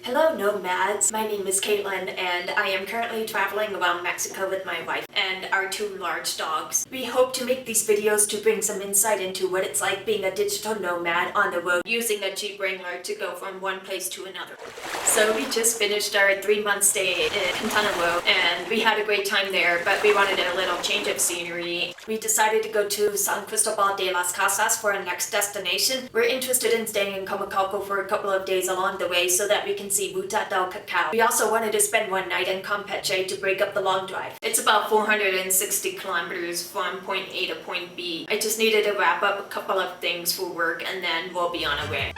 Hello nomads, my name is Caitlin and I am currently traveling around Mexico with my wife and our two large dogs. We hope to make these videos to bring some insight into what it's like being a digital nomad on the road using a Jeep Wrangler to go from one place to another. So we just finished our 3-month stay in Quintana Roo and we had a great time there, but we wanted a little change of scenery. We decided to go to San Cristobal de las Casas for our next destination. We're interested in staying in Comalcalco for a couple of days along the way so that we can see Ruta del Cacao. We also wanted to spend one night in Campeche to break up the long drive. It's about 460 kilometers from point A to point B. I just needed to wrap up a couple of things for work and then we'll be on our way.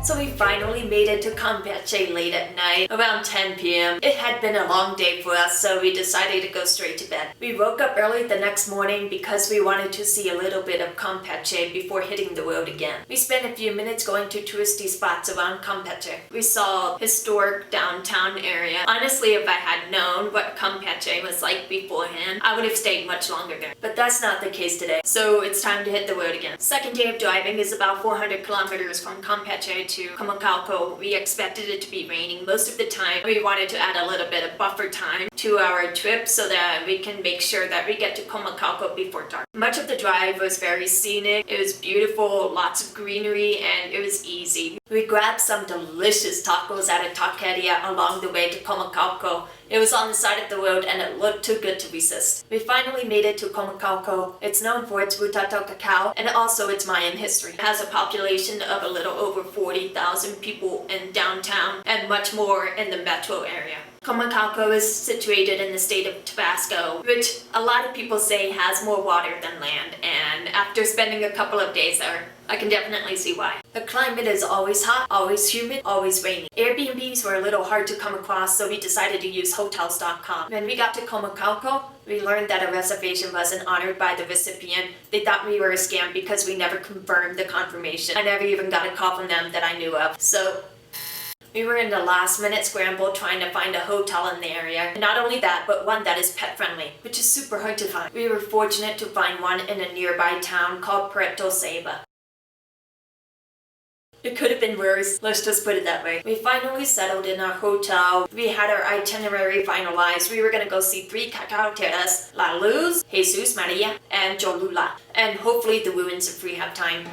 So we finally made it to Campeche late at night, around 10 p.m. It had been a long day for us, so we decided to go straight to bed. We woke up early the next morning because we wanted to see a little bit of Campeche before hitting the road again. We spent a few minutes going to touristy spots around Campeche. We saw historic downtown area. Honestly, if I had known what Campeche was like beforehand, I would have stayed much longer there. But that's not the case today, so it's time to hit the road again. Second day of driving is about 400 kilometers from Campeche to Comalcalco. We expected it to be raining most of the time. We wanted to add a little bit of buffer time to our trip so that we can make sure that we get to Comalcalco before dark. Much of the drive was very scenic. It was beautiful, lots of greenery, and it was easy. We grabbed some delicious tacos at a taqueria along the way to Comalcalco. It was on the side of the road and it looked too good to resist. We finally made it to Comalcalco. It's known for its Ruta del Cacao and also its Mayan history. It has a population of a little over 40,000 people in downtown and much more in the metro area. Comalcalco is situated in the state of Tabasco, which a lot of people say has more water than land, and after spending a couple of days there, I can definitely see why. The climate is always hot, always humid, always rainy. Airbnbs were a little hard to come across, so we decided to use hotels.com. When we got to Comalcalco, we learned that a reservation wasn't honored by the recipient. They thought we were a scam because we never confirmed the confirmation. I never even got a call from them that I knew of. So we were in the last minute scramble trying to find a hotel in the area. And not only that, but one that is pet friendly, which is super hard to find. We were fortunate to find one in a nearby town called Puerto Ceiba. It could have been worse, let's just put it that way. We finally settled in our hotel. We had our itinerary finalized. We were gonna go see 3 cacao terras, La Luz, Jesus Maria, and Cholula, and hopefully the ruins if we have time.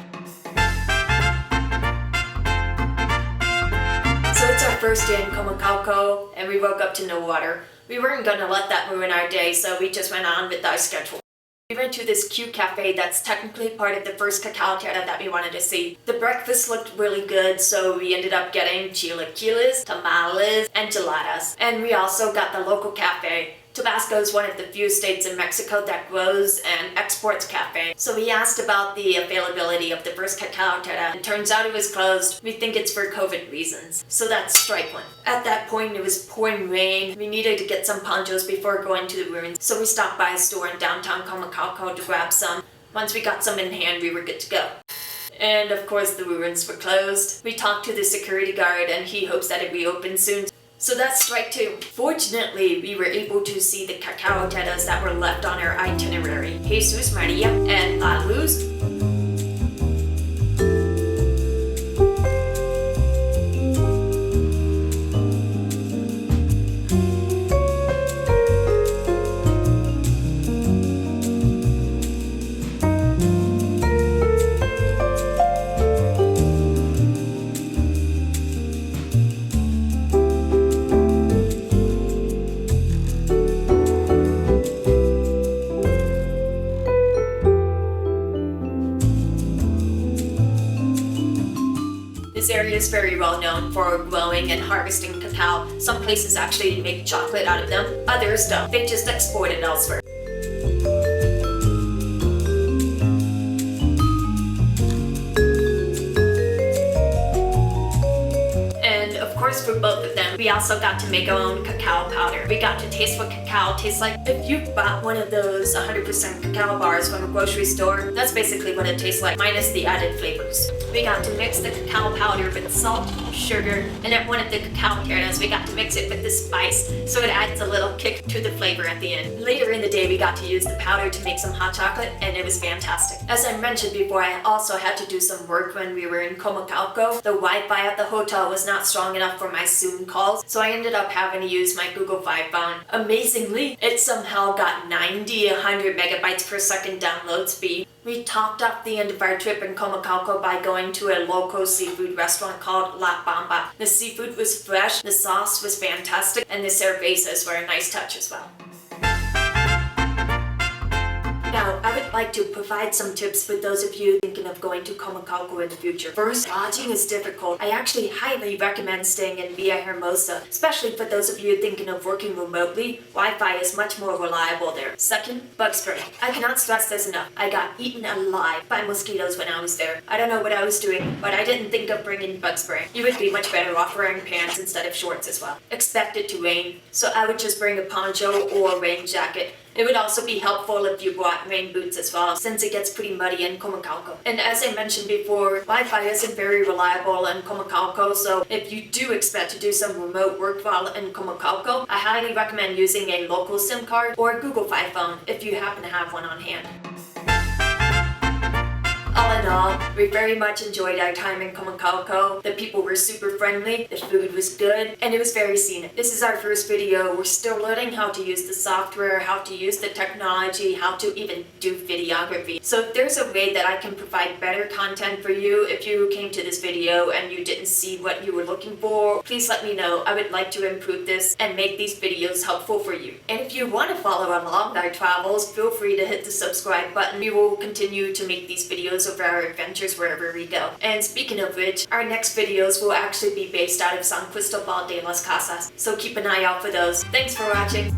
So it's our first day in Comalcalco, and we woke up to no water. We weren't gonna let that ruin our day, so we just went on with our schedule. We went to this cute cafe that's technically part of the first cacao terra that we wanted to see. The breakfast looked really good, so we ended up getting chilaquiles, tamales, and geladas. And we also got the local cafe. Tabasco is one of the few states in Mexico that grows and exports cafe. So we asked about the availability of the first cacao terra. It turns out it was closed. We think it's for COVID reasons. So that's strike one. At that point it was pouring rain. We needed to get some ponchos before going to the ruins. So we stopped by a store in downtown Comalcalco to grab some. Once we got some in hand, we were good to go. And of course the ruins were closed. We talked to the security guard and he hopes that it reopens soon. So that's strike 2. Fortunately, we were able to see the cacao terras that were left on our itinerary, Jesus Maria and La Luz. This area is very well known for growing and harvesting cacao. Some places actually make chocolate out of them, others don't. They just export it elsewhere. We also got to make our own cacao powder. We got to taste what cacao tastes like. If you bought one of those 100% cacao bars from a grocery store, that's basically what it tastes like, minus the added flavors. We got to mix the cacao powder with salt, sugar, and at one of the cacao kernels, we got to mix it with the spice, so it adds a little kick to the flavor at the end. Later in the day, we got to use the powder to make some hot chocolate, and it was fantastic. As I mentioned before, I also had to do some work when we were in Comalcalco. The Wi-Fi at the hotel was not strong enough for my Zoom calls, so I ended up having to use my Google Fi phone. Amazingly, it somehow got 100 megabytes per second download speed. We topped off the end of our trip in Comalcalco by going to a local seafood restaurant called La Bamba. The seafood was fresh, the sauce was fantastic, and the cervezas were a nice touch as well. Now, I would like to provide some tips for those of you thinking of going to Comalcalco in the future. First, lodging is difficult. I actually highly recommend staying in Villa Hermosa, especially for those of you thinking of working remotely. Wi-Fi is much more reliable there. Second, bug spray. I cannot stress this enough. I got eaten alive by mosquitoes when I was there. I don't know what I was doing, but I didn't think of bringing bug spray. You would be much better off wearing pants instead of shorts as well. Expect it to rain, so I would just bring a poncho or a rain jacket. It would also be helpful if you brought rain boots as well, since it gets pretty muddy in Comalcalco. And as I mentioned before, Wi-Fi isn't very reliable in Comalcalco, so if you do expect to do some remote work while in Comalcalco, I highly recommend using a local SIM card or a Google Fi phone if you happen to have one on hand. All in all, we very much enjoyed our time in Comalcalco. The people were super friendly, the food was good, and it was very scenic. This is our first video. We're still learning how to use the software, how to use the technology, how to even do videography. So if there's a way that I can provide better content for you, if you came to this video and you didn't see what you were looking for, please let me know. I would like to improve this and make these videos helpful for you. And if you want to follow along our travels, feel free to hit the subscribe button. We will continue to make these videos of our adventures wherever we go. And speaking of which, our next videos will actually be based out of San Cristobal de las Casas, so keep an eye out for those. Thanks for watching.